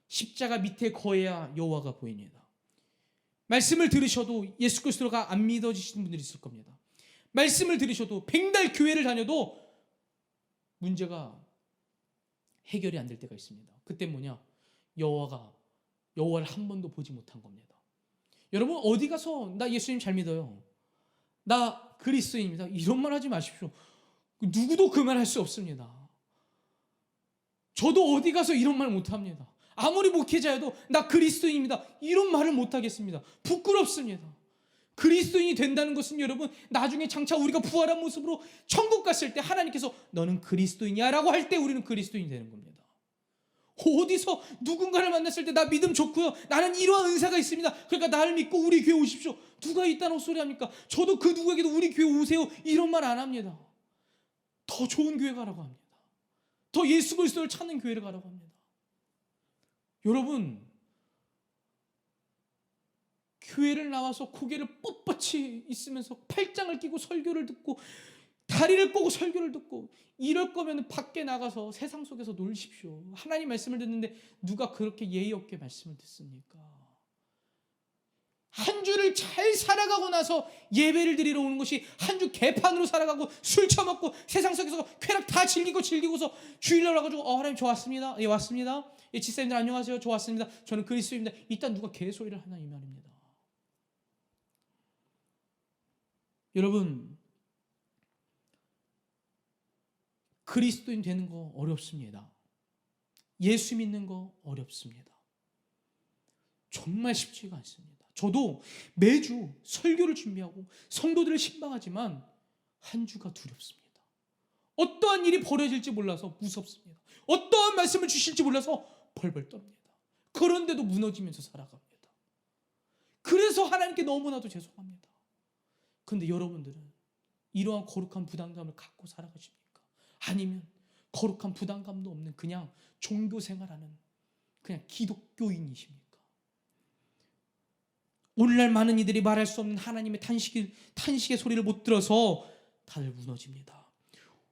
십자가 밑에 거해야 여호와가 보입니다. 말씀을 들으셔도 예수 그리스도가 안 믿어지시는 분들이 있을 겁니다. 말씀을 들으셔도 백날 교회를 다녀도 문제가 해결이 안 될 때가 있습니다. 그때 뭐냐? 여호와를 한 번도 보지 못한 겁니다. 여러분 어디 가서 나 예수님 잘 믿어요, 나 그리스도인입니다, 이런 말 하지 마십시오. 누구도 그 말 할 수 없습니다. 저도 어디 가서 이런 말 못합니다. 아무리 목회자여도 나 그리스도인입니다, 이런 말을 못하겠습니다. 부끄럽습니다. 그리스도인이 된다는 것은 여러분 나중에 장차 우리가 부활한 모습으로 천국 갔을 때 하나님께서 너는 그리스도인이야 라고 할 때 우리는 그리스도인이 되는 겁니다. 어디서 누군가를 만났을 때 나 믿음 좋고요, 나는 이러한 은사가 있습니다, 그러니까 나를 믿고 우리 교회 오십시오, 누가 있다는 소리 합니까? 저도 그 누구에게도 우리 교회 오세요 이런 말 안 합니다. 더 좋은 교회 가라고 합니다. 더 예수 그리스도를 찾는 교회를 가라고 합니다. 여러분 교회를 나와서 고개를 뻣뻣이 있으면서 팔짱을 끼고 설교를 듣고 다리를 꼬고 설교를 듣고 이럴 거면 밖에 나가서 세상 속에서 놀십시오. 하나님 말씀을 듣는데 누가 그렇게 예의 없게 말씀을 듣습니까? 한 주를 잘 살아가고 나서 예배를 드리러 오는 것이 한 주 개판으로 살아가고 술 처먹고 세상 속에서 쾌락 다 즐기고서 주일날 와가지고 하나님 저 왔습니다, 예 왔습니다, 예 지사님들 안녕하세요, 저 왔습니다, 저는 그리스도입니다, 일단 누가 개소리를 하나 이 말입니다. 여러분 그리스도인 되는 거 어렵습니다. 예수 믿는 거 어렵습니다. 정말 쉽지가 않습니다. 저도 매주 설교를 준비하고 성도들을 신방하지만 한 주가 두렵습니다. 어떠한 일이 벌어질지 몰라서 무섭습니다. 어떠한 말씀을 주실지 몰라서 벌벌 떱니다. 그런데도 무너지면서 살아갑니다. 그래서 하나님께 너무나도 죄송합니다. 그런데 여러분들은 이러한 거룩한 부담감을 갖고 살아가십니까? 아니면 거룩한 부담감도 없는 그냥 종교 생활하는 그냥 기독교인이십니까? 오늘날 많은 이들이 말할 수 없는 하나님의 탄식의 소리를 못 들어서 다들 무너집니다.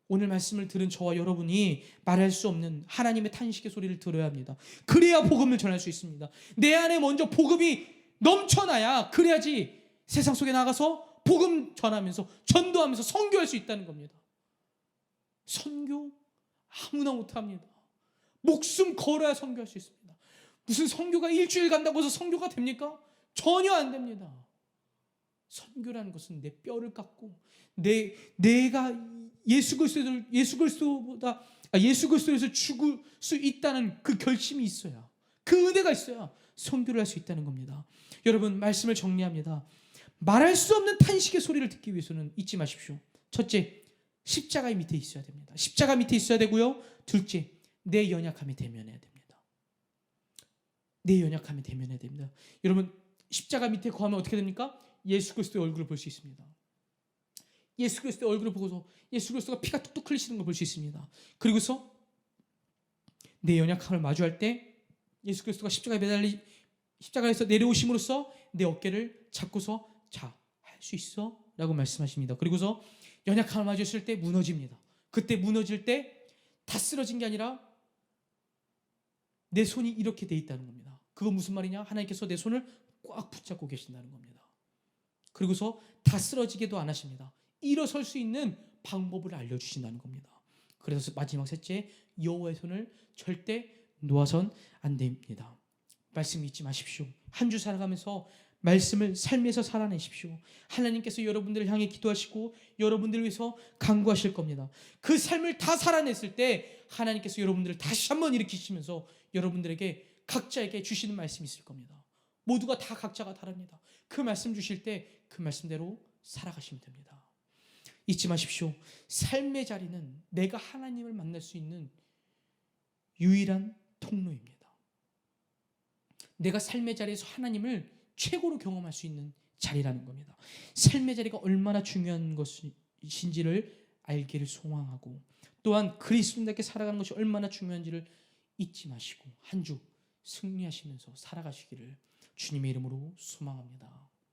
오늘 말씀을 들은 저와 여러분이 말할 수 없는 하나님의 탄식의 소리를 들어야 합니다. 그래야 복음을 전할 수 있습니다. 내 안에 먼저 복음이 넘쳐나야 그래야지 세상 속에 나가서 복음 전하면서 전도하면서 선교할 수 있다는 겁니다. 선교 아무나 못합니다. 목숨 걸어야 선교할 수 있습니다. 무슨 선교가 일주일 간다고 해서 선교가 됩니까? 전혀 안 됩니다. 선교라는 것은 내 뼈를 깎고 내가 예수 그리스도에서 죽을 수 있다는 그 결심이 있어야, 그 은혜가 있어야 선교를 할 수 있다는 겁니다. 여러분 말씀을 정리합니다. 말할 수 없는 탄식의 소리를 듣기 위해서는 잊지 마십시오. 첫째, 십자가 밑에 있어야 됩니다. 십자가 밑에 있어야 되고요. 둘째, 내 연약함에 대면해야 됩니다. 내 연약함에 대면해야 됩니다. 여러분 십자가 밑에 거하면 어떻게 됩니까? 예수 그리스도의 얼굴을 볼 수 있습니다. 예수 그리스도의 얼굴을 보고서 예수 그리스도가 피가 뚝뚝 흘리시는 걸 볼 수 있습니다. 그리고서 내 연약함을 마주할 때 예수 그리스도가 십자가에서 내려오심으로써 내 어깨를 잡고서 자, 할 수 있어 라고 말씀하십니다. 그리고서 연약함을 마주했을 때 무너집니다. 그때 무너질 때 다 쓰러진 게 아니라 내 손이 이렇게 돼 있다는 겁니다. 그건 무슨 말이냐? 하나님께서 내 손을 꽉 붙잡고 계신다는 겁니다. 그리고서 다 쓰러지게도 안 하십니다. 일어설 수 있는 방법을 알려주신다는 겁니다. 그래서 마지막 셋째, 여호와의 손을 절대 놓아선 안 됩니다. 말씀 잊지 마십시오. 한 주 살아가면서 말씀을 삶에서 살아내십시오. 하나님께서 여러분들을 향해 기도하시고 여러분들을 위해서 간구하실 겁니다. 그 삶을 다 살아냈을 때 하나님께서 여러분들을 다시 한번 일으키시면서 여러분들에게 각자에게 주시는 말씀이 있을 겁니다. 모두가 다 각자가 다릅니다. 그 말씀 주실 때 그 말씀대로 살아가시면 됩니다. 잊지 마십시오. 삶의 자리는 내가 하나님을 만날 수 있는 유일한 통로입니다. 내가 삶의 자리에서 하나님을 최고로 경험할 수 있는 자리라는 겁니다. 삶의 자리가 얼마나 중요한 것인지를 알기를 소망하고 또한 그리스도인답게 살아가는 것이 얼마나 중요한지를 잊지 마시고 한 주 승리하시면서 살아가시기를 주님의 이름으로 소망합니다.